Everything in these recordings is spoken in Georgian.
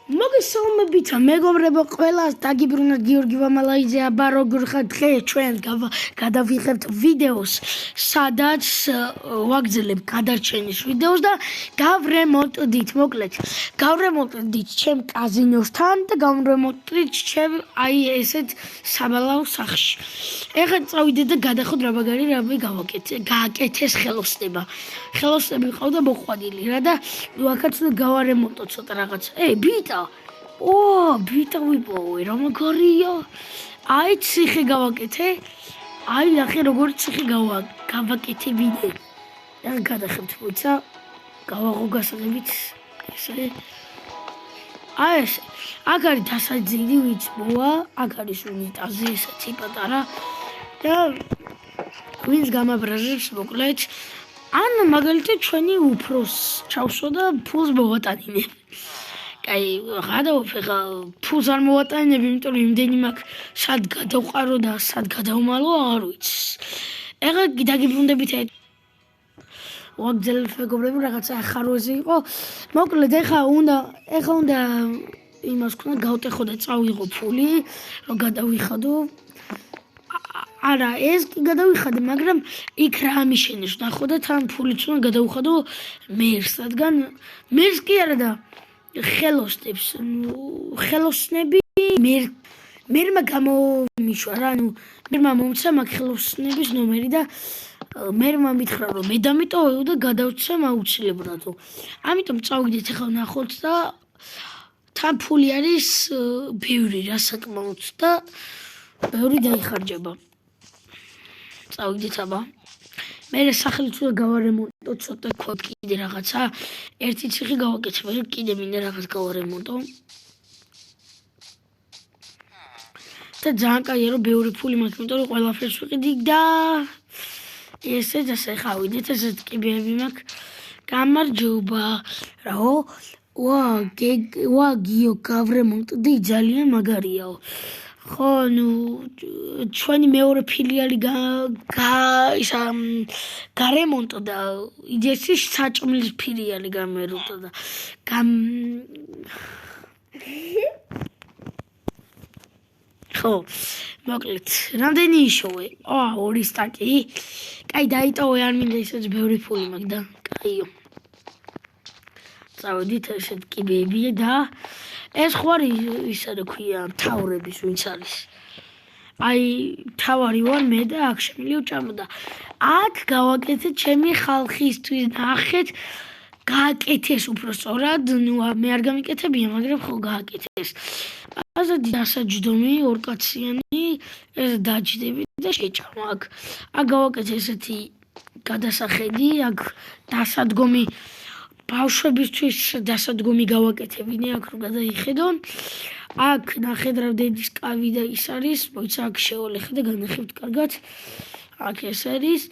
მოგესალმებით მეგობრებო ყველას დაგიბრუნეთ გიორგი ვამალაიძე აბა როგორ ხარ დღეს ჩვენ გადავიღებთ ვიდეოს სადაც ვაგრძელებ გადარჩენის ვიდეოს და გავრემონტდით მოკლედ გავრემონტდით ჩემ კაზინოსთან და გავრემონტდით ჩემ აი ესეთ საბალაო სახლში ეხლა წავიდეთ და გადახოთ რა გააკეთეს ხელოსნები ყავდა მოყვანილი რა და ვაკაც გავარემონტო ცოტა რაღაც ბიტა ბიტა ვიპოვე რა მაგარია აი ციხე გავაკეთე აი ნახე როგორ ციხე გავაკეთე ვიდე და გადახებთ მოიცა გავაღო გასაღებით ესე აი ეს აქ არის დასაძირი ვიც მოა აქ არის უნიტაზი ესეთი პატარა და ვინც გამაბრაზებს მოკლედ ან მაგალითად ჩვენი უფროს ჩავსვა და ფულს მოვატანინე აი გადავფეხა ფულს არ მოვატანინებ იმიტომ რომ იმდენი მაქვს სად გადავყარო და სად გადავმალო აღარ ვიცი ეხლა დაგიბრუნდებით ვაგრძელებ მეგობრებო რაღაცა ახაროზე იყო მოკლედ ეხლა უნდა იმას ქნა გავტეხო და წავიღო ფული რომ გადავიხადო არა ეს კი გადავიხადე მაგრამ იქ რა ამიშენეს ნახო და თან ფულიც უნდა გადავხადო მერს რადგან მერს კი არა და ხელოსნები მერმა გამომიშვა რა მერმა მომცა მაგ ხელოსნების ნომერი და მერმა მითხრა რომ მე დამიტოვე და გადავცემ აუცილებლადო ამიტომ წავიდეთ ახლა ნახოთ და თან ფული არის ბევრი რა საკმაოდ და ბევრი დაიხარჯება წავიდეთ აბა მე სახლიც უნდა გავარემონტო ცოტა კიდე რაღაცა ერთი ციხე გავაკეთე მე კიდე მინდა რაღაც გავარემონტო და ძალიან კაია რომ ბევრი ფული მაქვს იმიტომ რომ ყველაფერს ვიყიდი და ესე ხავიდეთ ესეთ კიბეები მაქვს გამარჯობა რაო ვა გიო გავრემონტდი ძალიან მაგარიაო ხო ჩვენი მეორე ფილიალი გარემონტო და იდეაში საჭმლის ფილიალი გამერუტა და ხო მოკლედ რამდენი იშოვე 2 სტაკი კაი დაიტოვე არ მინდა ისეც ბევრი ფული მაქვს და კაიო წავედით ესეთ კიბეები და ეს ხوار ისა რა ქვია მთავრების ვინც არის აი მთავარი ვარ მე და აქ შემიძლია ვჭამო და აქ გავაკეთე ჩემი ხალხისთვის ნახეთ გააკეთეს უფრო სწორად მე არ გამიკეთებია მაგრამ ხო გააკეთეს ასეთი დასაჯდომი ორკაციანი ეს დაჯდები და შეჭამა აქ გავაკეთე ესეთი გადასახედი აქ დასადგომი ბავშვებისთვის დასადგომი გავაკეთებინე აქ რომ გადაიხედონ აქ ნახეთ რამდენის კავი და ის არის მოიცა აქ შეოლეხე და განახებთ კარგად აქ ეს არის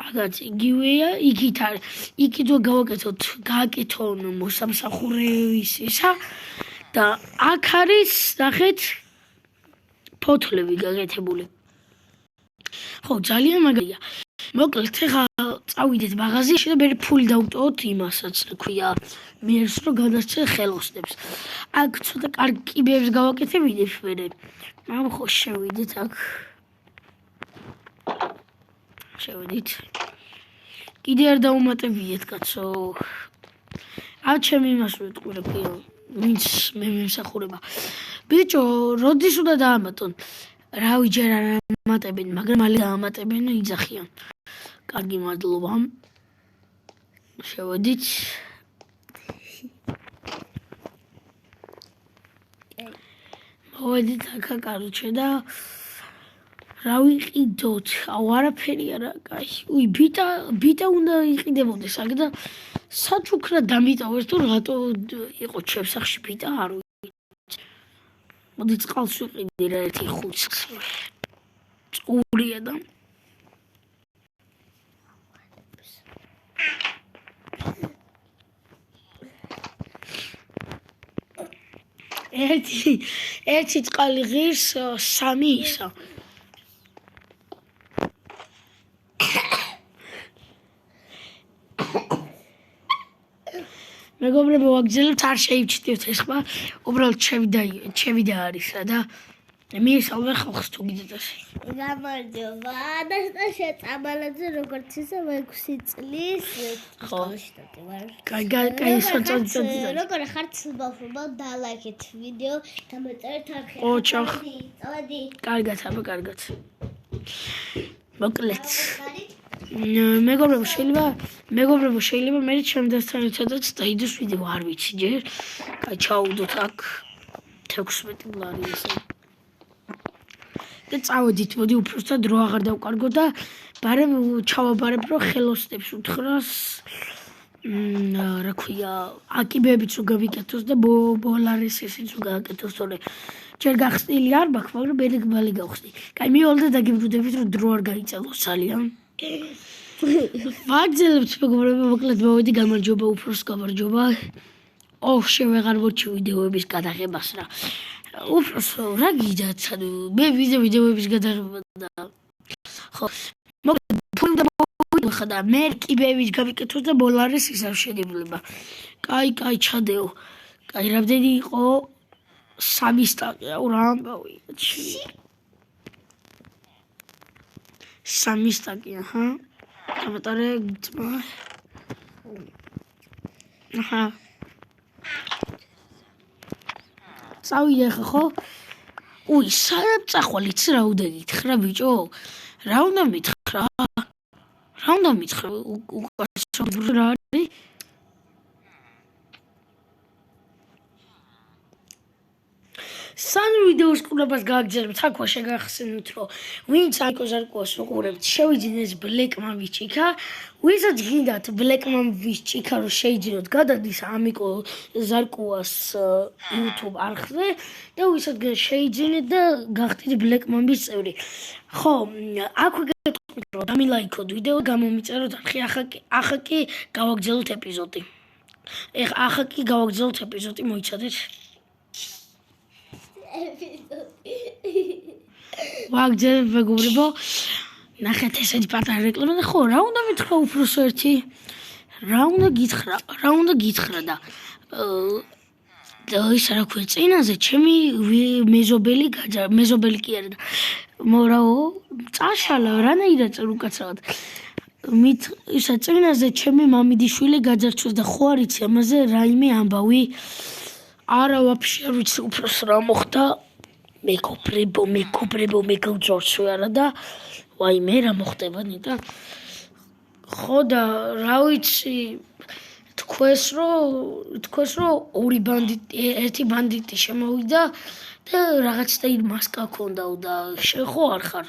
აგაც იგივეა იქით არის იქით გააკეთონ მოსამსახურეების ისა და აქ არის ნახეთ ფოთლები გაკეთებული ხო ძალიან მაგარია მოკლედ ხა წავიდეთ მაღაზიაში და მე ფული დავტოვოთ იმასაც ქვია მერს რომ გადასცე ხელოსნებს აქ ცოტა კარგი კიბეებს გავაკეთებინე მე მაგრამ ხო შევიდეთ აქ შევიდით კიდე არ დაუმატებიეთ კაცო აქ ჩემი იმას ვიტყვი რა ქვია ვინც მე მემსახურება ბიჭო როდის უნდა დაამატონ რავი ჯერ არ ამატებენ მაგრამ მალე დაამატებენ და იძახიან კარგი მადლობა შევედით მოვედით აქა კაროჩე და რა ვიყიდოთ არაფერი არა კაი ბიტა უნდა იყიდებოდეს აქ და საჩუქრა დამიტოვეს თუ რატო იყო ჩემს სახლში ბიტა არ ვიცი მოდი წყალს ვიყიდი რა ერთი 5 წურია და ერთი წყალი ღირს 3 ისა მეგობრებო, ვაგრძელებთ, არ შეივჩნევთ ეს ხმა, უბრალოდ შევიდა არის და მიესალმე ხალხს თუ გიდეთ ასე. გამარჯობა, ანასტასია წამალაძე, როგორც ისე 6 წლის სკოლაში ვარ. კაი, საწოლი. როგორ ხარ ცნობობა და ლაიქეთ ვიდეო, დამოწერეთ არხი. წავედი. კარგად. მოკლედ. მეგობრებო, შეიძლება მე ჩემთან ერთადაც დაიდოს ვიდეო, არ ვიცი ჯერ. კაი, ჩაუდოთ აქ 16 ლარი ესე. და წავედით, მოდი უბრალოდ დრო აღარ დავკარგო და ბარემ ჩავაბარებ რომ ხელოსნებს უთხრას რა ქვია აკიბებიც რო გავიკეთოს და ბოლარის ესეც რო გააკეთოს თორე ჯერ გახსნილი არ მაქვს მაგრამ ბელი გავხსნი. კაი მივალ და დაგიბრუნდებით რომ დრო არ გაიწელოს ძალიან. ვაგრძელებთ მეგობრებო, მოკლედ მოვედი, გამარჯობა, უფროს გამარჯობა. შევეღარ მოჩი ვიდეოების გადაღებას რა. უფროს რა გიძათ, მე ვიდეოების გადაღება და ხო მოკლედ ფული და მე კიბეების გავიკეთოს და ბოლარის ისევ შეგებლება. კაი ჩადეო. კაი რამდენი იყო 3 სტაკი რა ამბავი. 3 სტაკი აჰა. გამატარე ძმა. აჰა. წავიდე ხო? უი, სად წახვალიც რა უნდა გითხრა ბიჭო? რა უნდა მითხრა? უკაცრავ რა არის? სანამ ვიდეოს ყურებას გააგრძელებთ, აქ შეგახსენოთ, რომ ვინც აიკო ზარკოს უყურებთ, შევიძინეს ბლეკ მამის ჭიქა, ვისაც გინდათ ბლეკ მამის ჭიქა რომ შეიძინოთ, გადადის ამიკო ზარკუას YouTube არხზე და ვისაც შეიძინეთ და გახდით ბლეკ მამის წევრი. ხო, აქვე გეტყვით რომ დამილაიქოთ ვიდეო, გამომიწეროთ არხი, ახლა კი გავაგრძელოთ ეპიზოდი. მოიცადეთ. ვაგრძელებთ მეგობრებო, ნახეთ ესეთი პატარა რეკლამა და ხო, რა უნდა მითხრა უფროსო ერთი? რა უნდა გითხრა და ის რა ქვია, წინაზე ჩემი მეზობელი კი არა და მორაო, წაშალა რანაირად წერ უკაცრავად. ისა წინაზე ჩემი მამიძიშვილი გაძარცვეს და ხო არ იცი ამაზე რაიმე ამბავი? არა ვაფშე არ ვიცი უფროს რა მოხდა. მეგობრებო, მე გავძორცვე არა და ვაიმე რა მოხდება ნეტა. ხო და რა ვიცი თქვეს რომ ერთი ბანდიტი შემოვიდა და რაღაცნაირ მასკა ჰქონდაო და ხო არ ხარ?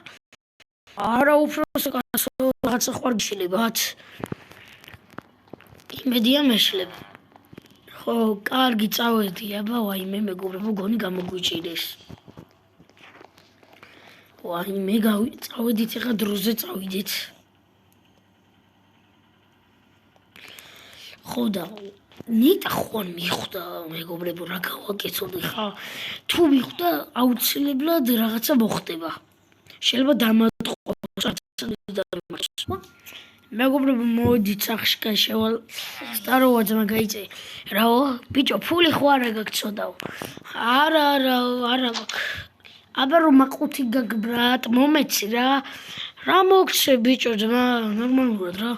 არა უფროსო კაცო, რაღაცა ხوار გიშლებათ. იმედია მეშლებ. ხო, კარგი წავედი, აბა ვაიმე მეგობრებო, გონი გამოგვიჭირეს. ვაიმე წავედით, ეხლა დროზე წავიდეთ. ხო და ნეტა ხო მიხვდა მეგობრებო, რა გავაკეთოთ ხა? თუ მიხვდა აუცილებლად რაღაცა მოხდება. შეიძლება დამატყოს. მეგობრებო, მოდით სახში შევალ სტაროა ძმა გაიწე. რაო, ბიჭო, ფული ხო არა გაგცოდაო? არა მაქვს. აბა რომ მაყუთი გაგბრატ, მომეცი რა. რა მოგცე ბიჭო ძმა, ნორმალურად რა.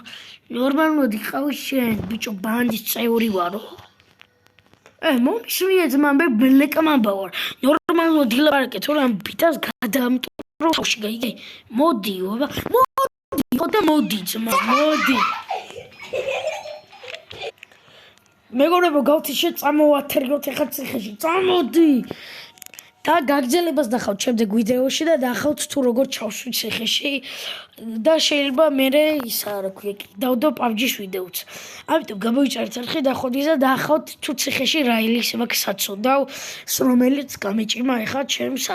ნორმალურად იყავი შენ, ბიჭო, ბანდის წევრი ვარო. მომისმიე ძმა, მე ბლეკმამბა ვარ. ნორმალურად ილაპარაკე, თორე ამ ბიტას გადამტრო ხავში გაიგე. მოდი, აბა. მოდი ძმა, მოდი. მეგობრებო, გავთიშე წამოვათრიოთ ეხლა ციხეში. წამოდი. და გაგრძელებას დახავთ შემდეგ ვიდეოში და დახავთ თუ როგორ ჩავშვი ციხეში და შეიძლება მერე ისა რა ქვია, დავდო PUBG-ს ვიდეოც. ამიტომ გამოიჭარეთ არხი და ხოდი და დახავთ თუ ციხეში რა ილისება საცოდავ, რომელიც გამეჭიმა ეხლა ჩემს